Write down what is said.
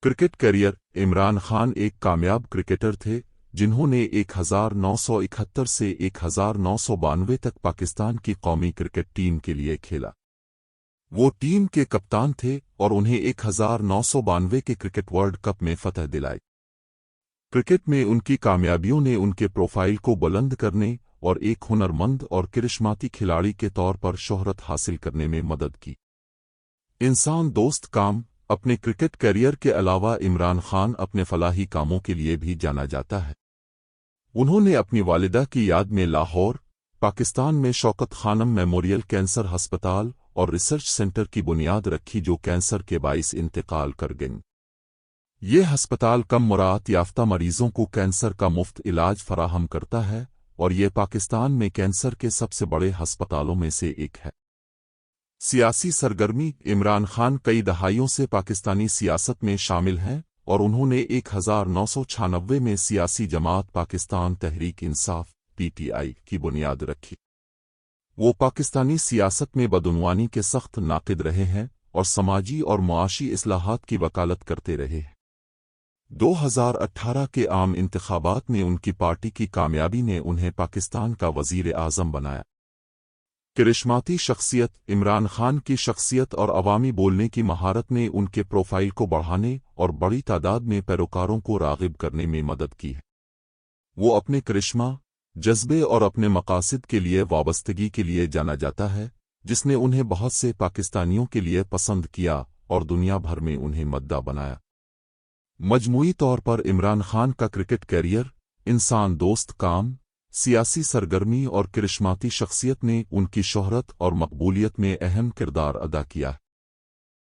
Cricket career Imran Khan ایک کامیاب cricketer تھے جنہوں نے 1971 سے 1992 تک پاکستان کی قومی کرکٹ ٹیم کے لیے کھیلا۔ وہ ٹیم کے کپتان تھے اور انہیں 1992 کے کرکٹ ورلڈ کپ میں فتح دلائی۔ کرکٹ میں ان کی کامیابیوں نے ان کے پروفائل کو بلند کرنے اور ایک ہنرمند اور کرشماتی کھلاڑی کے طور پر شہرت حاصل کرنے میں مدد کی۔ انسان دوست کام اپنے کرکٹ کیریئر کے علاوہ عمران خان اپنے فلاحی کاموں کے لیے بھی جانا جاتا ہے۔ انہوں نے اپنی والدہ کی یاد میں لاہور، پاکستان میں شوکت خانم میموریل کینسر ہسپتال اور ریسرچ سینٹر کی بنیاد رکھی جو کینسر کے باعث انتقال کر گئیں۔ یہ ہسپتال کم مراعات یافتہ مریضوں کو کینسر کا مفت علاج فراہم کرتا ہے اور یہ پاکستان میں کینسر کے سب سے بڑے ہسپتالوں میں سے ایک ہے۔ سیاسی سرگرمی عمران خان کئی دہائیوں سے پاکستانی سیاست میں شامل ہیں اور انہوں نے 1996 میں سیاسی جماعت پاکستان تحریک انصاف (PTI) کی بنیاد رکھی۔ وہ پاکستانی سیاست میں بدعنوانی کے سخت ناقد رہے ہیں اور سماجی اور معاشی اصلاحات کی وکالت کرتے رہے ہیں۔ 2018 کے عام انتخابات میں ان کی پارٹی کی کامیابی نے انہیں پاکستان کا وزیر اعظم بنایا۔ کرشماتی شخصیت عمران خان کی شخصیت اور عوامی بولنے کی مہارت نے ان کے پروفائل کو بڑھانے اور بڑی تعداد میں پیروکاروں کو راغب کرنے میں مدد کی ہے۔ وہ اپنے کرشمہ، جذبے اور اپنے مقاصد کے لیے وابستگی کے لیے جانا جاتا ہے جس نے انہیں بہت سے پاکستانیوں کے لیے پسند کیا اور دنیا بھر میں انہیں مداح بنایا۔ مجموعی طور پر عمران خان کا کرکٹ کیریئر، انسان دوست کام، سیاسی سرگرمی اور کرشماتی شخصیت نے ان کی شہرت اور مقبولیت میں اہم کردار ادا کیا۔